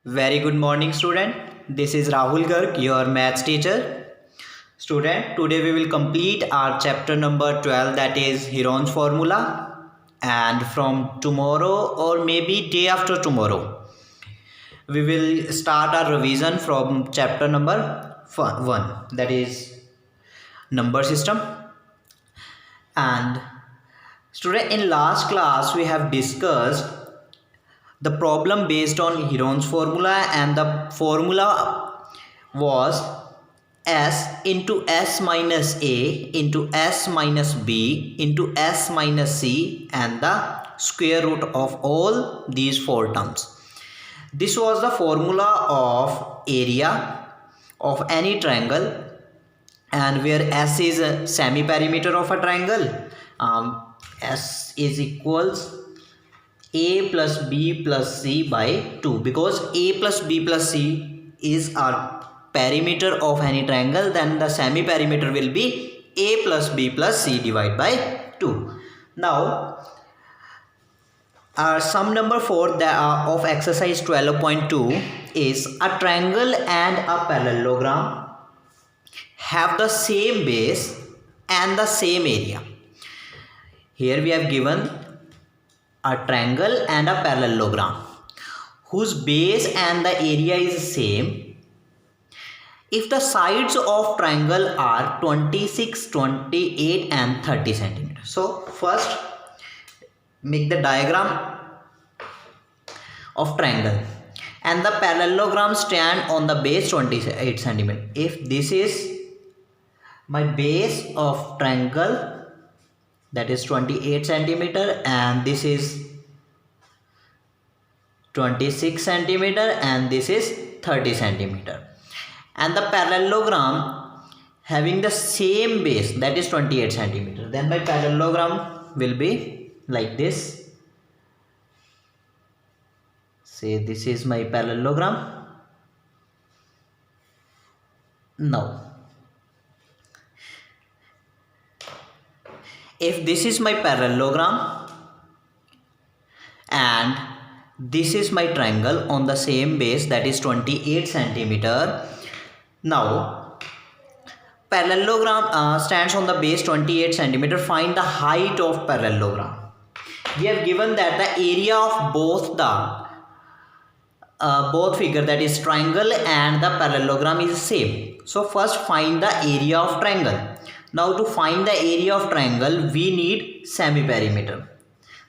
Very good morning, student. This is Rahul Garg, your maths teacher. Student, today we will complete our chapter number 12, that is Heron's formula. And from tomorrow or maybe day after tomorrow, we will start our revision from chapter number 1, that is number system. And student, in last class we have discussed the problem based on Heron's formula, and the formula was s into s minus a into s minus b into s minus c and the square root of all these four terms. This was the formula of area of any triangle, and where s is a semi perimeter of a triangle, s is equals a plus b plus c by 2, because a plus b plus c is our perimeter of any triangle. Then the semi perimeter will be a plus b plus c divided by 2. Now our sum number 4 of exercise 12.2 is a triangle and a parallelogram have the same base and the same area. Here we have given a triangle and a parallelogram whose base and the area is same if the sides of triangle are 26, 28 and 30 centimeters. So first make the diagram of triangle, and the parallelogram stand on the base 28 centimeter. If this is my base of triangle, that is 28 centimeter, and this is 26 centimeter, and this is 30 centimeter, and the parallelogram having the same base, that is 28 centimeter, then my parallelogram will be like this. Say this is my parallelogram. Now if this is my parallelogram and this is my triangle on the same base, that is 28 centimeter. Now parallelogram stands on the base 28 centimeter. Find the height of parallelogram. We have given that the area of both figure, that is triangle and the parallelogram, is same. So first find the area of triangle. Now to find the area of triangle we need semi perimeter.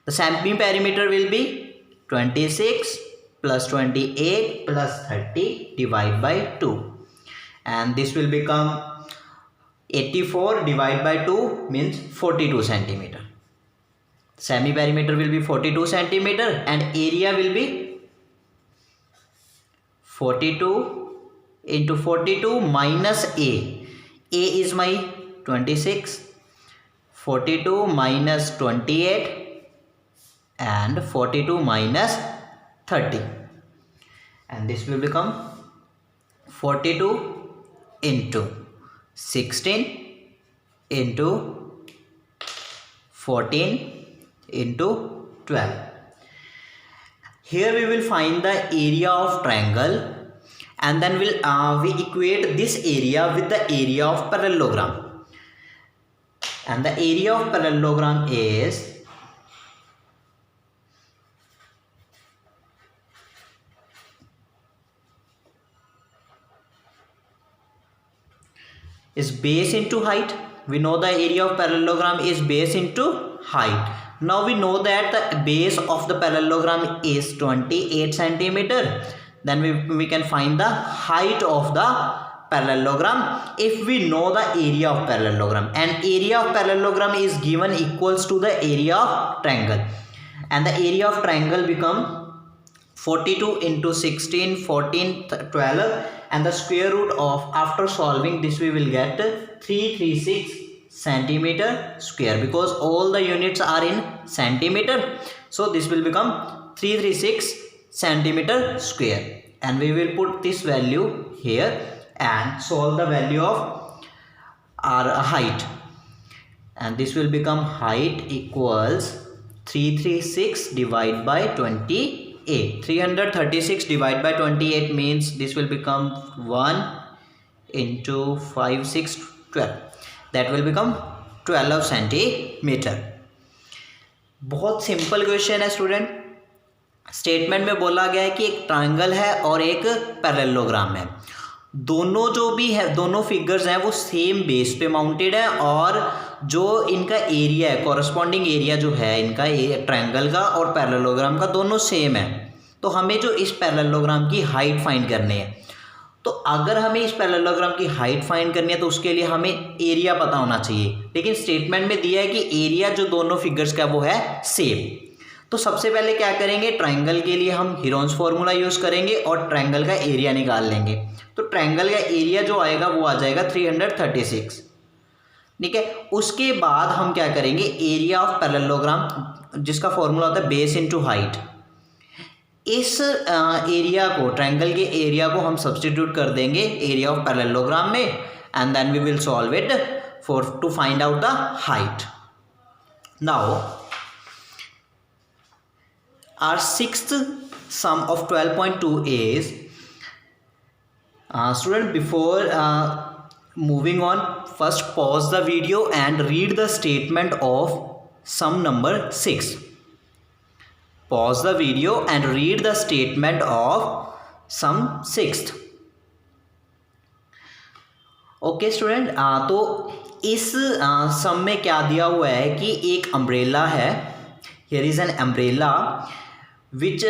The semi perimeter will be 26 plus 28 plus 30 divided by 2, and this will become 84 divided by 2 means 42 centimeter. Semi perimeter will be 42 centimeter and area will be 42 into 42 minus a. A is my 26, 42 minus 28 and 42 minus 30, and this will become 42 into 16 into 14 into 12. Here we will find the area of triangle, and then we equate this area with the area of parallelogram. And the area of parallelogram is base into height. We know the area of parallelogram is base into height. Now we know that the base of the parallelogram is 28 centimeter. Then we can find the height of the parallelogram if we know the area of parallelogram, and area of parallelogram is given equals to the area of triangle, and the area of triangle become 42 into 16, 14, 12, and the square root of, after solving this, we will get 336 centimeter square, because all the units are in centimeter. So this will become 336 centimeter square, and we will put this value here and solve the value of our height, and this will become height equals 336 divided by 28. 336 divided by 28 means this will become 1 into 5 6 12, that will become 12 centimetre. बहुत simple question है student. Statement में बोला गया है कि एक triangle है और एक पैरेललोग्राम है, दोनों जो भी है दोनों फिगर्स हैं वो सेम बेस पे माउंटेड है और जो इनका एरिया है कॉरस्पॉन्डिंग एरिया जो है इनका ट्रायंगल का और पैरेललोग्राम का दोनों सेम है। तो हमें जो इस पैरेललोग्राम की हाइट फाइंड करनी है, तो अगर हमें इस पैरेललोग्राम की हाइट फाइंड करनी है तो उसके लिए हमें एरिया पता होना चाहिए, लेकिन स्टेटमेंट में दिया है कि एरिया जो दोनों फिगर्स का वो है सेम। तो सबसे पहले क्या करेंगे, ट्रायंगल के लिए हम हीरोन्स फॉर्मूला यूज़ करेंगे और ट्रायंगल का एरिया निकाल लेंगे। तो ट्रायंगल का एरिया जो आएगा वो आ जाएगा 336, ठीक है। उसके बाद हम क्या करेंगे, एरिया ऑफ पैरेललोग्राम जिसका फॉर्मूला होता है बेस इनटू हाइट, इस एरिया को ट्रायंगल के एरिया को हम सब्स्टिट्यूट कर देंगे एरिया ऑफ पैरेललोग्राम में and then we will solve it for to find out the height. Now our sixth sum of 12.2 is student before moving on, first pause the video and read the statement of sum number 6. Pause the video and read the statement of sum 6th. Okay student, तो इस सम में क्या दिया हुआ है कि एक umbrella है, here is an umbrella which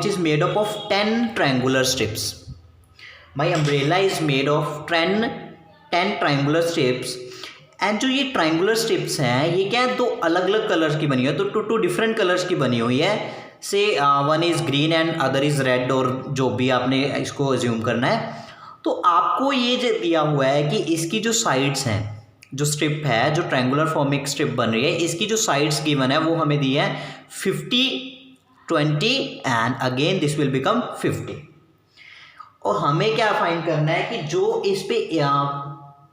is made up of 10 triangular strips. My umbrella is made of 10 triangular strips and जो ये triangular strips हैं ये क्या है, दो अलग अलग कलर्स की बनी हुई है, तो टू डिफरेंट कलर्स की बनी हुई है। से one is green and other is red, और जो भी आपने इसको अज्यूम करना है। तो आपको ये जो दिया हुआ है कि इसकी जो साइड्स हैं, जो स्ट्रिप है जो ट्रायंगुलर फॉर्म में एक स्ट्रिप बन रही है, इसकी जो साइड्स गिवन है वो हमें दी है 50 20 and again this will become 50। और हमें क्या फाइंड करना है कि जो इस पे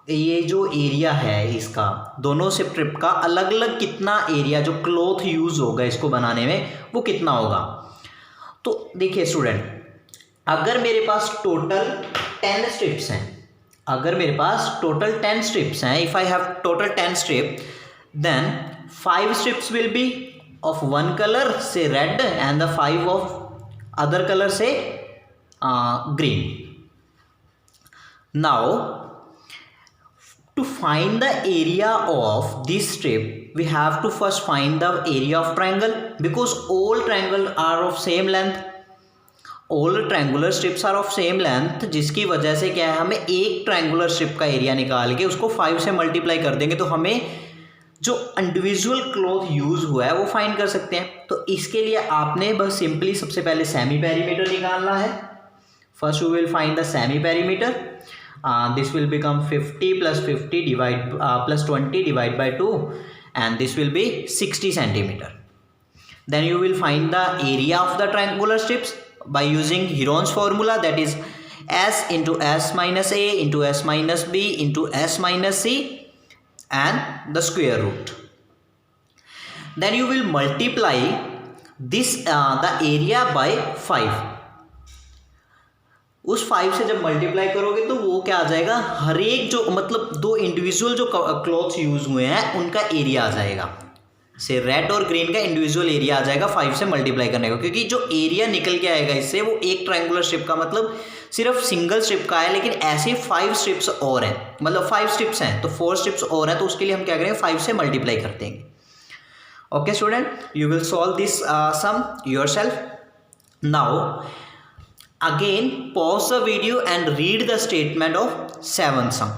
ये जो एरिया है इसका दोनों स्ट्रिप का अलग अलग कितना एरिया जो क्लॉथ यूज होगा इसको बनाने में वो कितना होगा। तो देखिए स्टूडेंट, अगर मेरे पास टोटल 10 स्ट्रिप्स हैं, अगर मेरे पास टोटल 10 स्ट्रिप्स हैं, if I have total 10 strip, then 5 strips will be of one colour से red and the 5 of other colour से green. Now to find the area of this strip we have to first find the area of triangle, because all triangle are of same length, all triangular strips are of same length, जिसकी वजह से क्या है, हमें एक triangular strip का area निकाल के उसको 5 से मल्टीप्लाई कर देंगे तो हमें जो इंडिविजुअल क्लॉथ यूज हुआ है वो फाइंड कर सकते हैं। तो इसके लिए आपने बस सिंपली सबसे पहले सेमी पेरीमीटर निकालना है। First we will find the semi perimeter, this will become 50 plus 50 plus 20 divide by 2 and this will be 60 centimeter. Then you will find the area of the triangular strips by using Heron's formula, that is s into s minus a into s minus b into s minus c and the square root. Then you will multiply this the area by 5. उस 5 से जब multiply करोगे तो वो क्या आ जाएगा, हर एक जो मतलब दो इंडिविजुअल जो क्लॉथ्स यूज हुए हैं उनका एरिया आ जाएगा, से रेड और ग्रीन का इंडिविजुअल एरिया आ जाएगा 5 से मल्टीप्लाई करने का, क्योंकि जो एरिया निकल के आएगा इससे वो एक ट्रायंगुलर स्ट्रिप का मतलब सिर्फ सिंगल स्ट्रिप का है, लेकिन ऐसे 5 स्ट्रिप्स और हैं, मतलब 5 स्ट्रिप्स हैं तो 4 स्ट्रिप्स और हैं, तो उसके लिए हम क्या करेंगे 5 से मल्टीप्लाई कर देंगे। Okay student, you will solve this sum yourself. Now again pause the video and read the statement of 7th sum.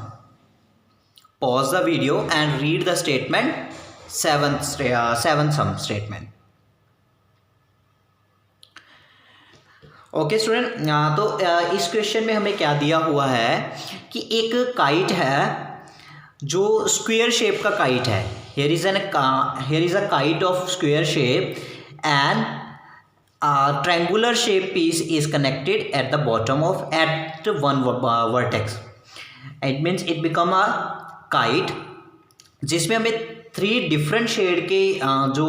Pause the video and read the statement 7th sum statement. Okay student, तो इस question में हमें क्या दिया हुआ है कि एक काइट है जो स्क्वायर शेप का काइट है। here is a kite of square shape and a triangular shape piece is connected at the bottom of at one vertex. It means it become a kite जिसमें हमें 3 different shade के जो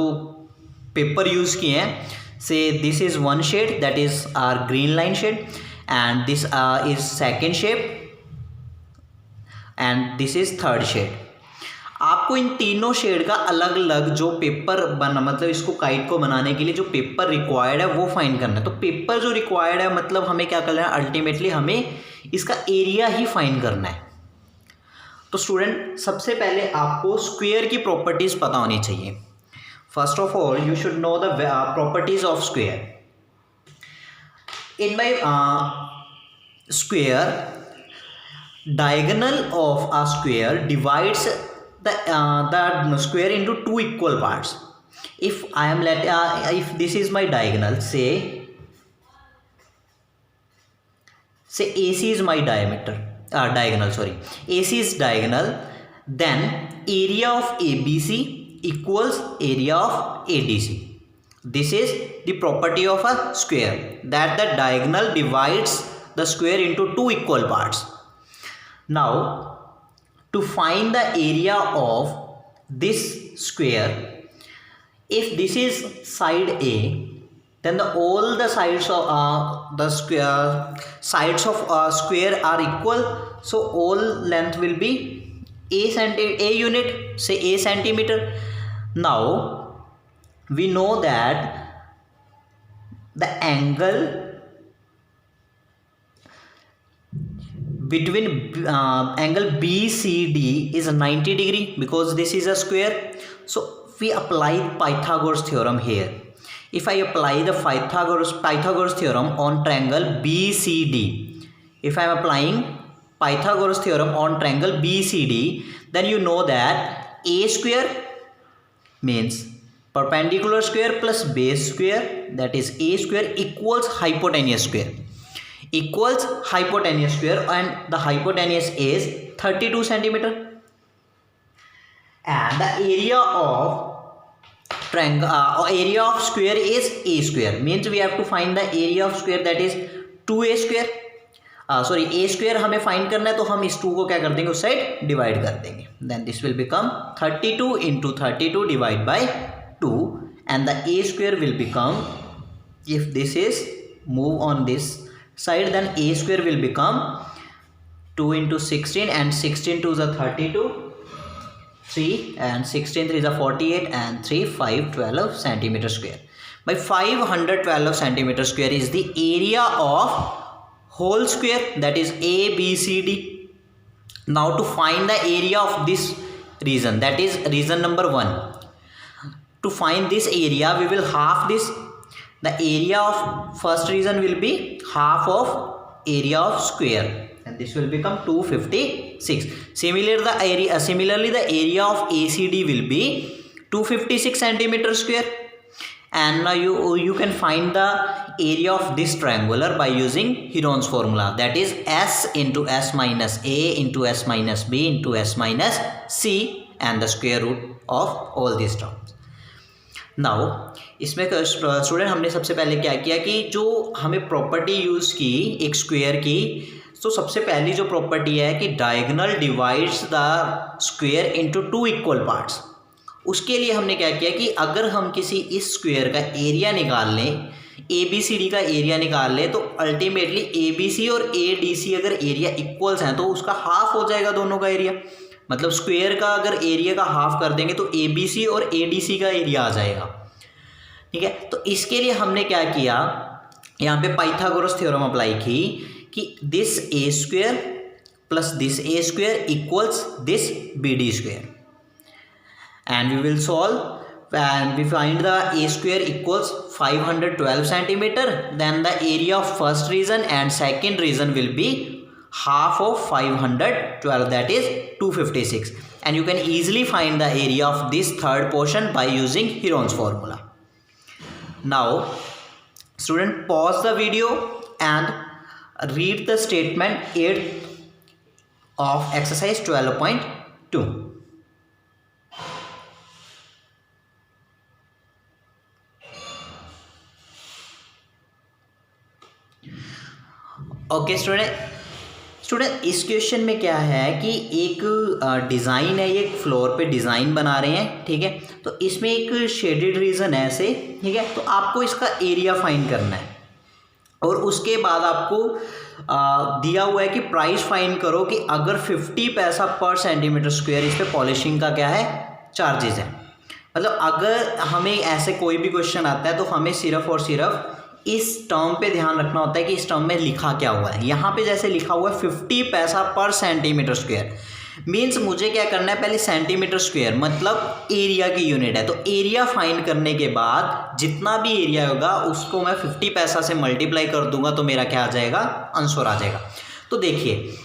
paper use किए हैं, Say this is one shade, that is our green line shade, and this is second shade, and this is third shade. आपको इन तीनों shade का अलग अलग जो पेपर बना, मतलब इसको काइट को बनाने के लिए जो पेपर रिक्वायर्ड है वो फाइंड करना है. तो पेपर जो रिक्वायर्ड है मतलब हमें क्या करना है, अल्टीमेटली हमें इसका एरिया ही फाइंड करना है. तो स्टूडेंट सबसे पहले आपको स्क्वायर की प्रॉपर्टीज पता होनी चाहिए. First of all you should know the properties of square. In by square, diagonal of a square divides the square into two equal parts. If I am if this is my diagonal, say AC is my diagonal, sorry, AC is diagonal, then area of ABC equals area of ADC. This is the property of a square, that the diagonal divides the square into two equal parts. Now to find the area of this square, if this is side A, then all the sides of the sides of square are equal, so all length will be a unit, say a centimeter. Now we know that the angle between angle BCD is 90 degree, because this is a square. So we apply Pythagoras theorem here. If I apply the Pythagoras theorem on triangle BCD, if I am applying Pythagoras theorem on triangle BCD, then you know that a square means perpendicular square plus base square, that is a square, equals hypotenuse square, equals hypotenuse square, and the hypotenuse is 32 centimeter, and the area of triangle area of square is a square, means we have to find the area of square, that is 2a square. Sorry a square हमें find करना है, तो हम इस 2 को क्या कर देंगे, उस साइड डिवाइड कर देंगे. Then this will become 32 into 32 divide by 2, and the a square will become, if this is move on this side, then a square will become 2 into 16, and 16 2 is a 32, 3 and 16 3 is a 48, and 3 5 12 centimeter square. By 512 centimeter square is the area of whole square, that is ABCD. Now to find the area of this region, that is region number 1, to find this area we will half this. The area of first region will be half of area of square, and this will become 256. Similarly the area of ACD will be 256 centimeter square. And now you can find the area of this triangular by using Heron's formula, that is s into s minus a into s minus b into s minus c, and the square root of all these terms. Now इसमें student हमने सबसे पहले क्या किया कि जो हमें property use की एक स्क्वायर की, तो सबसे पहली जो प्रॉपर्टी है कि diagonal divides the square into two equal parts. उसके लिए हमने क्या किया कि अगर हम किसी इस स्क्वायर का एरिया निकाल लें, ए बी सी डी का एरिया निकाल लें, तो अल्टीमेटली ए बी सी और ए डी सी अगर एरिया इक्वल्स हैं तो उसका हाफ हो जाएगा दोनों का एरिया. मतलब स्क्वायर का अगर एरिया का हाफ कर देंगे तो ए बी सी और ए डी सी का एरिया आ जाएगा. ठीक है, तो इसके लिए हमने क्या किया, यहाँ पे पाइथागोरस थ्योरम अप्लाई की कि this A square plus this A square equals this B D square, and we will solve and we find the a square equals 512 centimeter. Then the area of first region and second region will be half of 512, that is 256, and you can easily find the area of this third portion by using Heron's formula. Now student, pause the video and read the statement 8 of exercise 12.2. Okay student, student इस question में क्या है कि एक design है, ये एक floor पे डिज़ाइन बना रहे हैं, ठीक है। तो इसमें एक शेडेड रीजन है ऐसे, ठीक है। तो आपको इसका एरिया फाइंड करना है और उसके बाद आपको दिया हुआ है कि प्राइस फाइंड करो कि अगर 50 पैसा पर सेंटीमीटर स्क्वायर इस पे पॉलिशिंग का क्या है, चार्जेस है। मतलब अगर हमें ऐसे कोई भी क्वेश्चन आता है तो हमें सिर्फ और सिर्फ इस टर्म पे ध्यान रखना होता है कि इस टर्म में लिखा क्या हुआ है। यहाँ पे जैसे लिखा हुआ है 50 पैसा पर सेंटीमीटर स्क्वायर, मीन्स मुझे क्या करना है, पहले सेंटीमीटर स्क्वायर मतलब एरिया की यूनिट है। तो एरिया फाइंड करने के बाद जितना भी एरिया होगा उसको मैं 50 पैसा से मल्टीप्लाई कर दूंगा तो मेरा क्या आ जाएगा, आंसर आ जाएगा। तो देखिए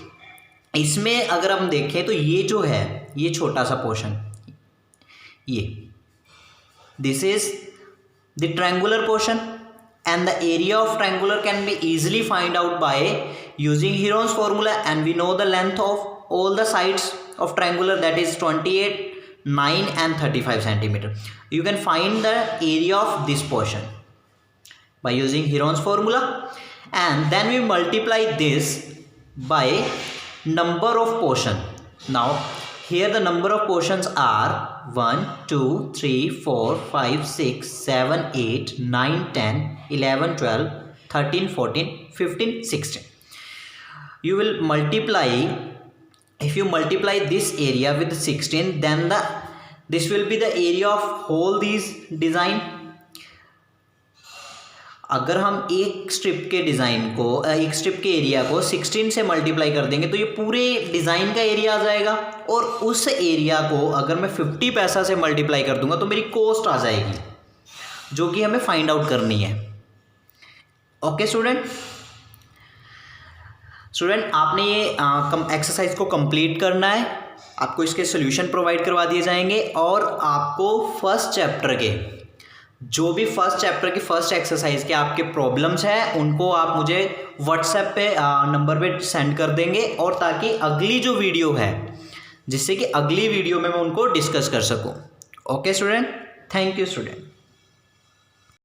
इसमें अगर हम देखें तो ये जो है, ये छोटा सा पोर्शन, ये this is the triangular portion and the area of triangular can be easily find out by using Heron's formula, and we know the length of all the sides of triangular, that is 28, 9 and 35 centimeter. You can find the area of this portion by using Heron's formula, and then we multiply this by number of portion. Now here the number of portions are 1, 2, 3, 4, 5, 6, 7, 8, 9, 10, 11, 12, 13, 14, 15, 16. You will multiply, if you multiply this area with 16, then this will be the area of whole these design. अगर हम एक strip के design को, एक strip के area को 16 से multiply कर देंगे तो ये पूरे डिज़ाइन का एरिया आ जाएगा, और उस एरिया को अगर मैं 50 पैसा से मल्टीप्लाई कर दूंगा तो मेरी कॉस्ट आ जाएगी जो कि हमें फाइंड आउट करनी है। ओके स्टूडेंट, आपने ये एक्सरसाइज को कंप्लीट करना है, आपको इसके सॉल्यूशन प्रोवाइड करवा दिए जाएंगे, और आपको फर्स्ट चैप्टर के जो भी फर्स्ट चैप्टर की फर्स्ट एक्सरसाइज के आपके प्रॉब्लम्स हैं उनको आप मुझे व्हाट्सएप पे नंबर पे सेंड कर देंगे, और ताकि अगली जो वीडियो है, जिससे कि अगली वीडियो में मैं उनको डिस्कस कर सकूं। Okay student, thank you student.